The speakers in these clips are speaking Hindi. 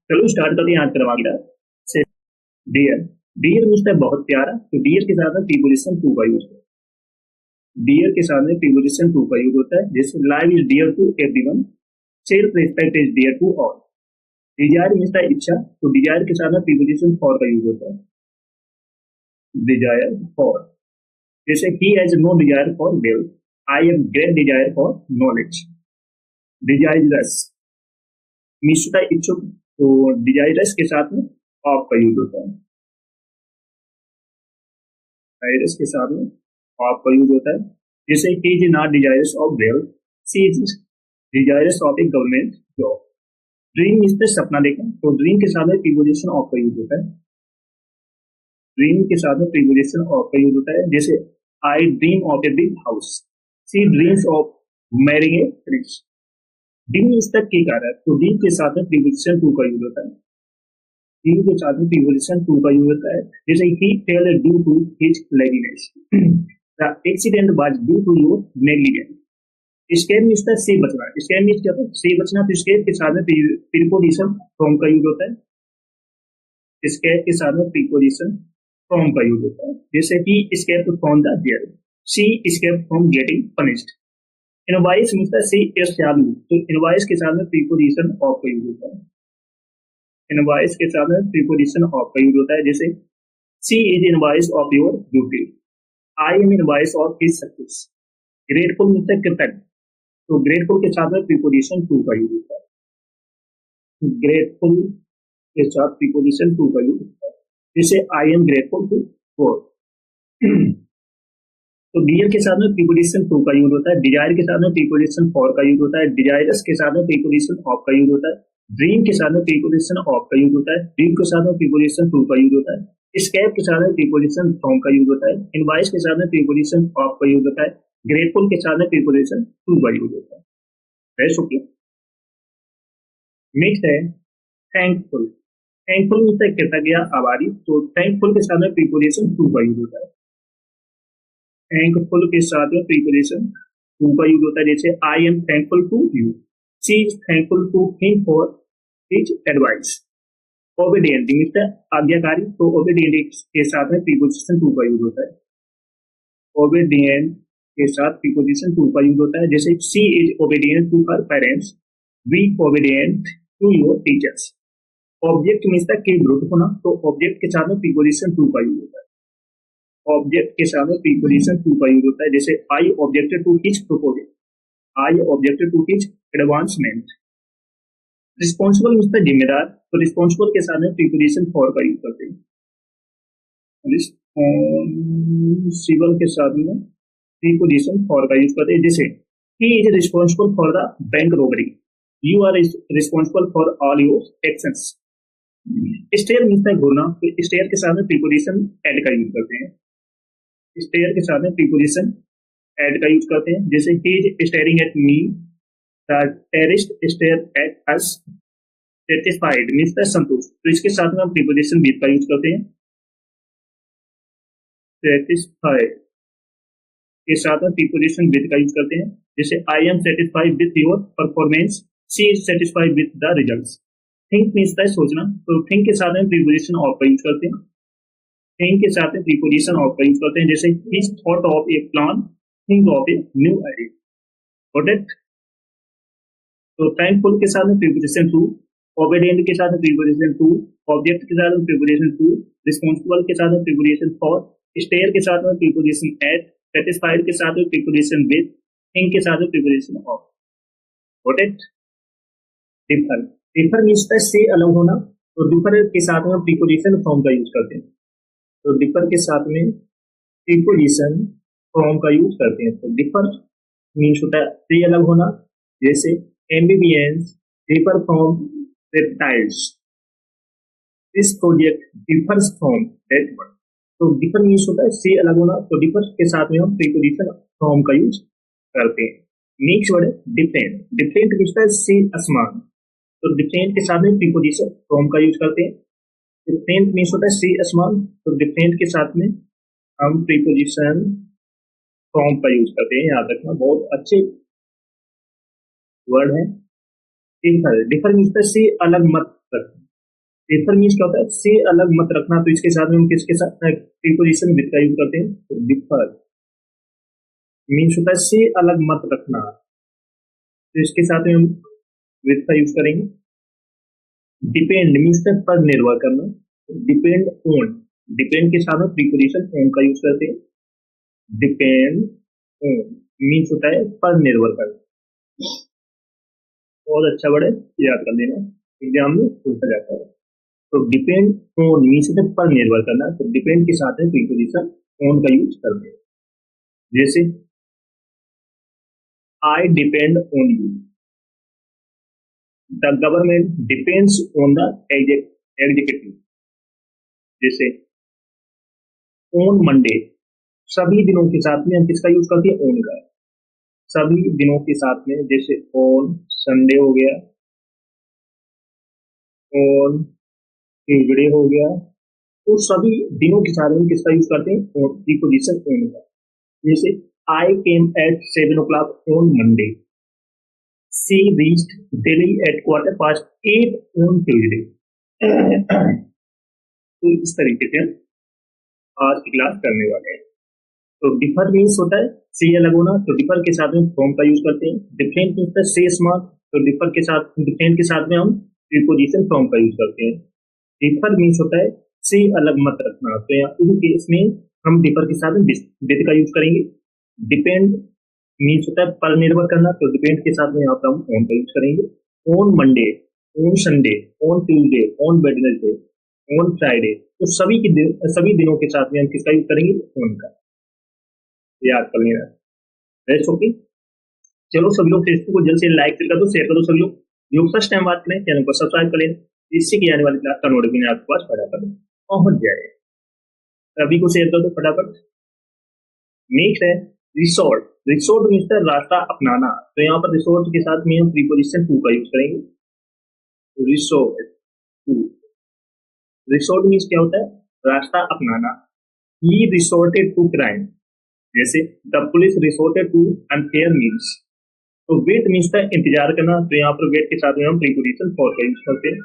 चलो स्टार्ट करते हैं आज का वाक्य से। डियर, डियर मीन्स बहुत प्यारा, तो डियर के साथ में प्रीपोजिशन टू का यूज होता है। डियर के साथ में प्रीपोजिशन टू का यूज होता है, जैसे life is dear to everyone, self respect is dear to all. Desire means इच्छा, तो डिजायर के साथ में प्रीपोजिशन फॉर का यूज होता है, डिजायर फॉर। जैसे he has no desire for wealth, I have great desire for knowledge. Desirous means इच्छुक, तो डिजायरस के साथ में ऑफ का यूज होता है, डिजायरस के साथ में ऑफ का यूज होता है। जैसे he is not desirous of wealth, she is desirous of a government job. Dream इस पे सपना देखें, तो ड्रीम के साथ में प्रीपोजिशन ऑफ का यूज होता है, ड्रीम के साथ में प्रीपोजिशन ऑफ का यूज होता है। जैसे I dream of a big house, she dreams of marrying a prince. Dream इस तक की कार्य, तो ड्रीम के साथ में प्रीपोजिशन टू का यूज होता है, ड्रीम के साथ में प्रीपोजिशन टू का यूज होता है। जैसे ही fail due to his laziness, the accident was due to your negligence. Escape means से बचना, स्केप मीन्स क्या होता है, से बचना, तो स्केप के साथ में प्रीपोजिशन फ्रॉम का यूज होता है, स्केप के साथ में प्रीपोजिशन फ्रॉम का यूज होता है। जैसे ही escape from the jail, she escape from getting punished. Involve means सी इज चालू, तो इनवॉइस के साथ में प्रीपोजिशन ऑफ का यूज होता है, इनवॉइस के साथ में प्रीपोजिशन ऑफ का यूज होता है। जैसे she is involve of your duty, I am involve of his success. Grateful means कृतज्ञ, तो ग्रेटफुल के साथ में प्रीपोजिशन टू का यूज होता है, ग्रेटफुल के साथ प्रीपोजिशन टू का यूज होता है। जैसे I am grateful to God. तो डियर के साथ में प्रीपोजिशन टू का यूज होता है, डिजायर के साथ में प्रीपोजिशन फॉर का यूज होता है, डिजायरस के साथ में प्रीपोजिशन ऑफ का यूज होता है, ड्रीम के साथ में प्रीपोजिशन ऑफ का यूज होता है, ड्रीम के साथ में प्रीपोजिशन टू का यूज होता है, स्केप के साथ में प्रीपोजिशन फ्रॉम का यूज होता है, इनवॉइस के साथ में प्रीपोजिशन ऑफ का यूज होता है, ग्रेटफुल के साथ में प्रीपोजिशन टू का यूज होता है। नेक्स्ट है थैंकफुल। थैंकफुल मीन्स कृतज्ञ आभारी, तो थैंकफुल के साथ में प्रीपोजिशन टू का यूज होता है, थैंकफुल के साथ में प्रीपोजिशन टू का यूज होता है। जैसे I am thankful to you, she is thankful to him for his advice. Obedient means आज्ञाकारी, तो ओबीडिएंट के साथ में प्रीपोजिशन टू का यूज होता है, ओबीडिएंट के साथ प्रीपोजिशन टू का यूज होता है। जैसे she is obedient to her parents, be obedient to your teachers. Object means के विरुद्ध होना, तो ऑब्जेक्ट के साथ में प्रीपोजिशन टू का यूज होता है, ऑब्जेक्ट के साथ में प्रीपोजिशन टू का यूज होता है। जैसे I objected to his proposal, I objected to his advancement. Responsible means जिम्मेदार, तो रिस्पॉन्सिबल के साथ में प्रीपोजिशन फॉर का यूज करते हैं, रिस्पॉन्सिबल के साथ में प्रीपोजिशन फॉर का यूज करते हैं। जैसे he is responsible for the bank robbery, you are responsible for all your actions. Stare means घूरना, तो स्टेयर के साथ में प्रीपोजिशन एड का यूज करते हैं, स्टेयर के साथ में प्रीपोजिशन एड का यूज करते हैं। जैसे he is staring at me, the terrorist stare at us. Satisfied means संतुष्ट, तो इसके साथ में हम प्रीपोजिशन विद का यूज करते हैं, सेटिस्फाइड के साथ में प्रीपोजिशन विद का यूज करते हैं। जैसे I am satisfied with your performance, she is satisfied with the results. Think means सोचना, तो थिंक के साथ में प्रीपोजिशन ऑफ का यूज करते हैं, थिंक के साथ में प्रीपोजिशन ऑफ का यूज करते हैं। जैसे his thought of A plan, think of a new idea. Got it? तो थैंकफुल के साथ में प्रीपोजिशन टू, ओबीडिएंट के साथ में प्रीपोजिशन टू, ऑब्जेक्ट के साथ में प्रीपोजिशन टू, रिस्पॉन्सिबल के साथ में प्रीपोजिशन फॉर, स्टेयर के साथ में प्रीपोजिशन एट, सेटिस्फाइड के साथ में प्रीपोजिशन विद, थिंक के साथ में preposition of. Got it? Differ, differ means से अलग होना, तो डिफर के साथ में प्रीपोजिशन फ्रॉम का यूज करते हैं, तो डिफर के साथ में प्रीपोजिशन फ्रॉम का यूज करते हैं। तो डिफर मीन्स होता है से अलग होना, जैसे amphibians differ from reptiles, this project differs from that one. तो डिफर मीन्स होता है से अलग होना, तो डिफर के साथ में हम प्रीपोजिशन फ्रॉम का यूज करते हैं। नेक्स्ट वर्ड है डिफरेंट, डिफरेंट मीन्स से असमान, तो डिफरेंट के साथ में प्रीपोजिशन फ्रॉम का यूज करते हैं। डिफरेंट मीन्स होता है से असमान, तो डिफरेंट के साथ में हम प्रीपोजिशन फ्रॉम का यूज करते हैं, याद रखना, बहुत अच्छे वर्ड है। डिफर, डिफर मीन्स से अलग मत रखना, डिफर मीन्स क्या होता है, से अलग मत रखना, तो इसके साथ में हम किसके साथ प्रीपोजिशन विद का यूज करते हैं, तो डिफर मीन्स होता है से अलग मत रखना, तो इसके साथ में हम विद का यूज करेंगे। डिपेंड मीन्स पर निर्भर करना, डिपेंड ऑन, डिपेंड के साथ में प्रीपोजिशन ऑन का यूज करते हैं। डिपेंड ऑन मीन्स होता है पर निर्भर करना। बहुत अच्छा वर्ड है, याद कर लेना, एग्जाम में पूछा जाता है। तो डिपेंड ऑन मीन्स होता है पर निर्भर करना, तो डिपेंड के साथ में प्रीपोजिशन ऑन का यूज करते हैं। जैसे I depend on you, the government depends on the executive. जैसे ऑन मंडे, सभी दिनों के साथ में हम किसका यूज करते हैं, ऑन का, सभी दिनों के साथ में। जैसे ऑन संडे हो गया, ऑन ट्यूजडे हो गया, तो सभी दिनों के साथ में किसका यूज करते हैं, प्रीपोजिशन ऑन का। जैसे I came at 7 o'clock on Monday, she reached Delhi at 8:15 on Tuesday. तो इस तरीके से आज की क्लास करने वाले हैं। तो डिफर मीन्स होता है से अलग होना, तो डिफर के साथ में फ्रॉम का यूज करते हैं। डिफरेंट मीन्स है से स्मार्ट, तो डिफर के साथ, डिफरेंट के साथ में हम प्रीपोजिशन फ्रॉम का यूज करते हैं। डिफर मीन्स होता है से अलग मत रखना, तो यहाँ इन केस में हम डिफर के साथ विद का यूज करेंगे। डिपेंड मीन्स होता है पर निर्भर करना, तो डिपेंड के साथ में यहाँ पर हम ऑन का यूज करेंगे। On Monday, on Sunday, on Tuesday, on Wednesday, on Friday, तो सभी दिनों के साथ में हम किसका यूज करेंगे, ऑन का, याद कर लेना। Rest okay. चलो सभी लोग फेसबुक को जल्द से लाइक कर दो, शेयर कर दो सभी लोग। जो फर्स्ट टाइम बात करें चैनल को सब्सक्राइब कर लेना, इससे की आने वाली क्लास का नोटिफिकेशन आपके पास फटाफट पहुंच जाए। सभी को शेयर कर दो फटाफट। नेक्स्ट है रिसोर्ट। रिसोर्ट मीन्स है रास्ता अपनाना, तो यहाँ पर रिसोर्ट के साथ में हम प्रीपोजिशन टू का यूज करेंगे। रिसोर्ट टू, रिसोर्ट मीन्स क्या होता है, रास्ता अपनाना। ही रिसोर्टेड टू क्राइम, जैसे the police resorted to unfair means. तो वेट मीन्स था इंतजार करना, तो यहाँ पर वेट के साथ में हम प्रीपोजिशन फॉर का यूज करते हैं।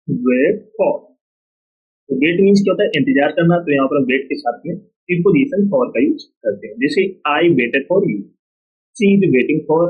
वेट फॉर, तो वेट मीन्स क्या होता है, इंतजार करना, तो यहाँ पर वेट के साथ में प्रीपोजिशन फॉर का यूज करते हैं। जैसे I waited for you, she is waiting for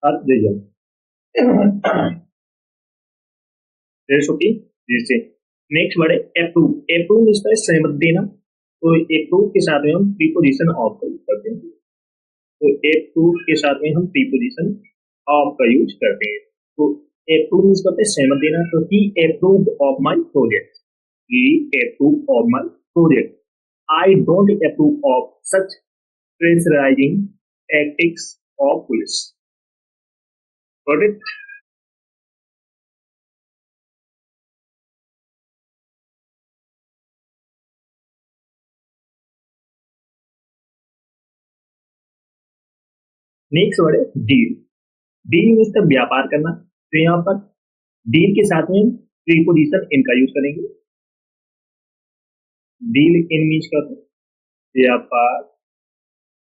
her result. Okay. जैसे नेक्स्ट वर्ड है अप्रूव। अप्रूव मीन्स है सहमत देना, तो अप्रूव के साथ में हम प्रीपोजिशन ऑफ का यूज करते हैं। तो अप्रूव के साथ में हम प्रीपोजिशन ऑफ का यूज करते हैं। तो अप्रूव मीन्स करते हैं सहमत देना, तो he approved of my project, he approved of my project. I don't approve of such pressurising tactics of police. Project. Next word है डील। डील मीन्स का व्यापार करना, तो यहाँ पर डील के साथ में प्रीपोजिशन इन का यूज करेंगे। डील इन मीन्स का व्यापार,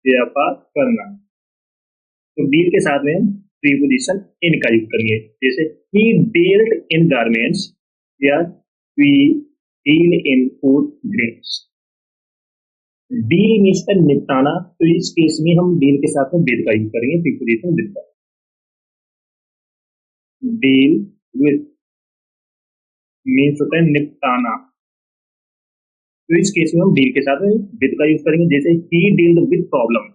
व्यापार करना, तो डील के साथ में हम प्रीपोजिशन इन का यूज करेंगे। जैसे ही डील्ड इन गारमेंट्स या we deal in food grains. Deal means का निपटाना, तो इस केस में हम डील के साथ में विद का यूज करेंगे, प्रीपोजिशन विद का। डील विद मीन्स होता है निपटाना, तो इस केस में हम डील के साथ में विद का यूज करेंगे। जैसे he dealt with problem,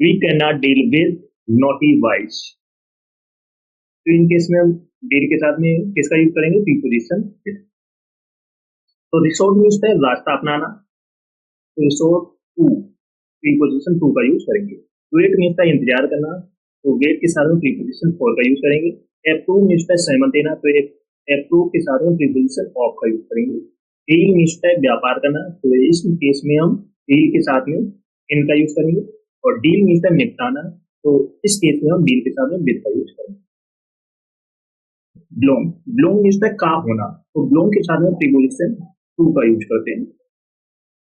we can not deal with naughty wise, तो इन केस में हम डील के साथ में किसका यूज करेंगे, प्रीपोजिशन विद। तो रिसोर्ट मीन्स है रास्ता अपनाना, तो रिसोर्ट टू प्रीपोजिशन टू का यूज करेंगे। वेट मीन्स है इंतजार करना, तो वेट के साथ में प्रीपोजिशन फॉर का यूज करेंगे। अप्रूव मीन्स है सहमत देना, तो अप्रूव के साथ में प्रीपोजिशन ऑफ का यूज करेंगे। डील मीन्स है व्यापार करना, तो इस केस में हम डील के साथ में इन का यूज करेंगे। और डील मीन्स है निपटाना, तो इस केस में हम डील के साथ में विद का यूज करेंगे। बिलोंग, बिलोंग मीन्स है का होना, तो बिलोंग के साथ में प्रीपोजिशन टू का यूज करते हैं।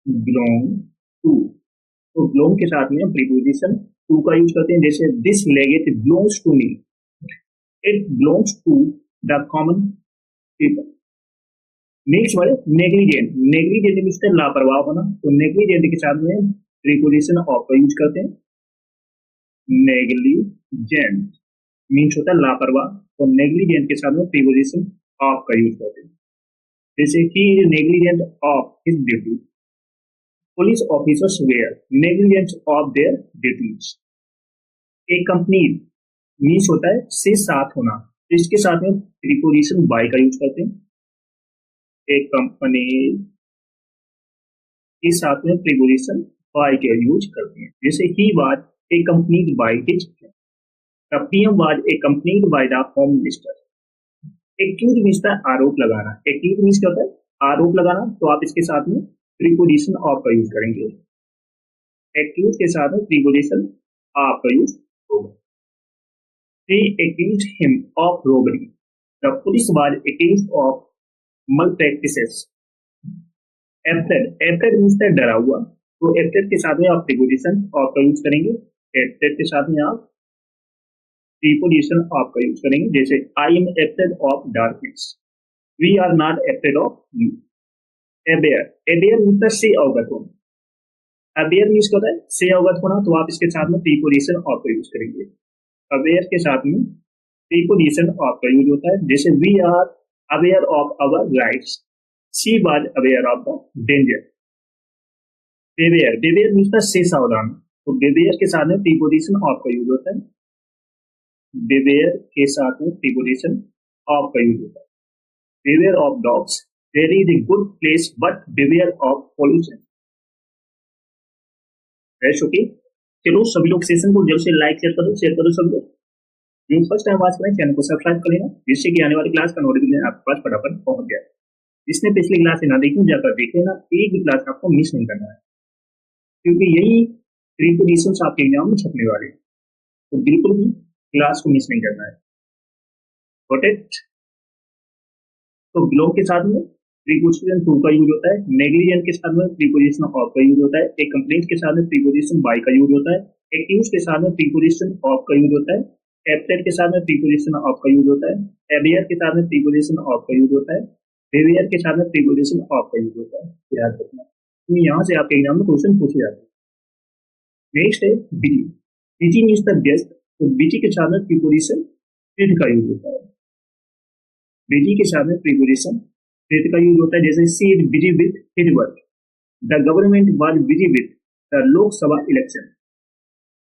बिलोंग टू, तो बिलोंग के साथ में हम प्रीपोजिशन टू का यूज करते हैं। जैसे this legate belongs to me, it belongs to the common people. Next word negligent. Negligent means लापरवाह होना, तो नेग्लिजेंट के साथ में प्रीपोजिशन ऑफ का यूज करते हैं। नेग्लिजेंट मीन्स होता है लापरवाह, तो नेग्लिजेंट के साथ में प्रीपोजिशन ऑफ का यूज करते हैं। जैसे he is negligent of his duty, police officers were negligent of their duties. Accompany means होता है से साथ होना, तो इसके साथ में प्रीपोजिशन बाय का यूज करते हैं। एक कंपनी के साथ में प्रीपोजिशन बाय के यूज करते हैं। जैसे he was accompanied by his, the PM was accompanied by the home minister. Accuse means था आरोप लगाना। एक्यूज मीन्स क्या होता है आरोप लगाना, तो आप इसके साथ में प्रीपोजिशन ऑफ का यूज करेंगे। एक्यूज के साथ में प्रीपोजिशन ऑफ का यूज होगा। They accused him of robbery. The police was accused of malpractices. Afraid means that डरा हुआ, तो afraid के साथ में आप प्रीपोजिशन ऑफ का यूज करेंगे। afraid के साथ में आप प्रीपोजिशन ऑफ का यूज करेंगे। जैसे I am afraid of darkness. We are not afraid of you. Aware means से अवगत होना। aware means क्या होता है से अवगत होना, तो आप इसके साथ में प्रीपोजिशन ऑफ का यूज करेंगे। अवेयर के साथ में प्रीपोजिशन ऑफ का यूज होता है। जैसे we are aware of our rights, she was aware of the danger. Beware means the से सावधान, तो बेवेयर के साथ में प्रीपोजिशन ऑफ का यूज होता है। बेवेयर के साथ में प्रीपोजिशन ऑफ का यूज होता है। Beware of dogs, there is a good place but beware of pollution. Okay, चलो सभी लोग सेशन को जल्द से लाइक शेयर करो सब लोग। जो फर्स्ट टाइम वॉच करें चैनल को सब्सक्राइब कर लेना, जिससे कि आने वाली क्लास का नोटिफिकेशन आपके पास फटाफट पहुंच जाए। जिसने पिछली क्लास से ना देखी जाकर देख लेना, एक भी क्लास आपको मिस नहीं करना है, क्योंकि यही प्रीपोजिशंस आपके एग्जाम में छपने वाले हैं, तो बिल्कुल भी क्लास को मिस नहीं करना है। Got it? तो बिलोंग के साथ में प्रीपोजिशन टू का यूज होता है। नेग्लिजेंट के साथ में प्रीपोजिशन ऑफ का यूज होता है। एक कंप्लेंट के साथ में प्रीपोजिशन बाय का यूज होता है। एक्यूज के साथ में प्रीपोजिशन ऑफ का यूज होता है। एब्सेंट के साथ में प्रीपोजिशन ऑफ का यूज होता है। अवेयर के साथ में प्रीपोजिशन ऑफ का यूज होता है। बेवेयर के साथ में प्रीपोजिशन ऑफ का यूज होता है। याद रखना, तो यहाँ से आपके एग्जाम में क्वेश्चन पूछे जाते हैं। नेक्स्ट है busy. Busy means the guest, तो बिजी के साथ में प्रीपोजिशन विद का यूज होता है। बिजी के साथ में प्रीपोजिशन विद का यूज होता है। जैसे she is busy with his work, the government was busy with the Lok Sabha election.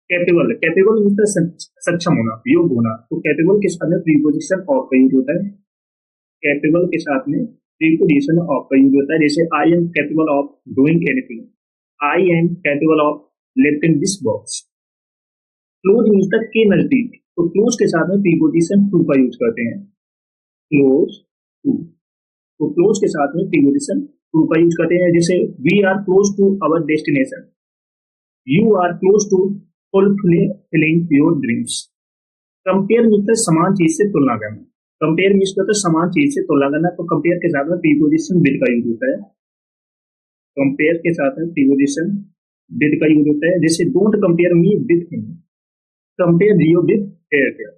Capable means सक्षम होना, योग्य होना, तो कैपेबल के साथ में प्रीपोजिशन ऑफ का यूज होता है। कैपेबल के साथ में प्रीपोजिशन ऑफ का यूज होता है। जैसे I am capable of doing anything, I am capable of lifting this box. Close means तक के नजदीक, तो क्लोज के साथ में प्रीपोजिशन टू का यूज करते हैं। क्लोज टू, तो क्लोज के साथ में प्रीपोजिशन टू का यूज करते हैं। जैसे we are close to our destination, you are close to fulfilling your dreams. Compare means समान चीज से तुलना करना। कंपेयर मीन्स होता है समान चीज से तुलना करना, तो कंपेयर के साथ में प्रीपोजिशन विद का यूज होता है। कंपेयर के साथ में प्रीपोजिशन विद का यूज होता है। जैसे don't compare me with him, compare Leo with Airtel.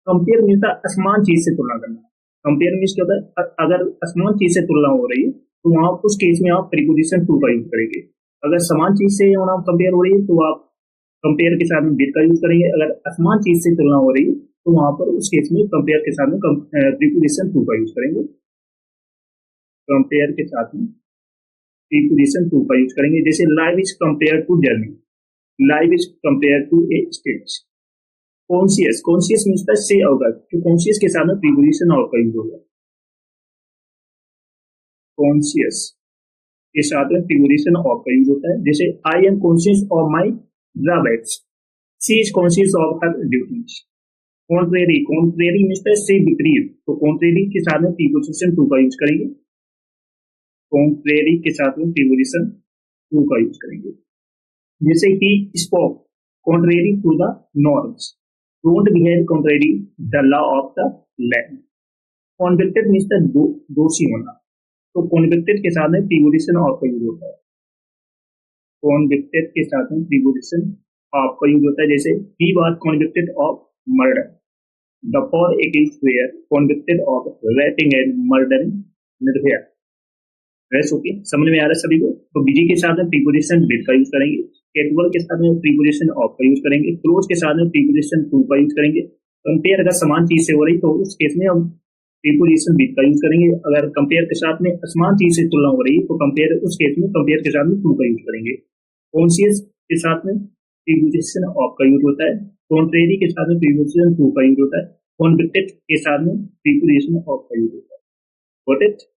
Compare means असमान चीज से तुलना करना। कंपेयर मीन्स क्या होता है अगर असमान चीज से तुलना हो रही है तो वहां उस केस में आप प्रीपोजिशन टू का यूज करेंगे। अगर समान चीज से कंपेयर हो रही है तो आप कंपेयर के साथ में विद का यूज करेंगे। अगर असमान चीज से तुलना हो रही है तो वहां पर उस केस में कंपेयर के साथ में प्रीपोजिशन टू का यूज करेंगे। कंपेयर के साथ में प्रीपोजिशन टू का यूज करेंगे। जैसे life is compare to journey, life is compare to a stage. Conscious, conscious means था से अवगत, तो कॉन्शियस के साथ में प्रीपोजिशन ऑफ का यूज होगा। कॉन्शियस के साथ में प्रीपोजिशन ऑफ का यूज होता है। जैसे I am conscious of my drawbacks, she is conscious of her duties. Contrary, contrary means से विपरीत, तो कॉन्ट्रेरी के साथ में प्रीपोजिशन टू का यूज करेंगे। कॉन्ट्रेरी के साथ में प्रीपोजिशन टू का यूज करेंगे। जैसे he spoke contrary to the norms, don't behave contrary the law of the land. Convicted means दोषी होना, तो कॉन्विक्टेड के साथ में प्रीपोजिशन ऑफ का यूज होता है। कॉन्विक्टेड के साथ में प्रीपोजिशन ऑफ का यूज होता है। जैसे he was convicted of murder, the four accused were convicted of raping and murdering Nirbhaya. रेस ओके, समझ में आ रहा है सभी को? तो बीजी के साथ में प्रीपोजिशन विद का यूज करेंगे, कैजुअल के साथ में प्रीपोजिशन ऑफ का यूज करेंगे, क्लोज के साथ में प्रीपोजिशन टू का यूज करेंगे। कंपेयर अगर समान चीज से हो रही तो उस केस में हम प्रीपोजिशन विद का यूज करेंगे। अगर कंपेयर के साथ में असमान चीज से तुलना हो रही है तो कंपेयर, उस केस में कंपेयर के साथ में टू का यूज करेंगे। कॉन्शियस के साथ में प्रीपोजिशन ऑफ का यूज होता है, कॉन्ट्रेरी के साथ में प्रीपोजिशन टू का यूज होता है, कॉन्विक्टेड के साथ में प्रीपोजिशन ऑफ का यूज होता है। Got it?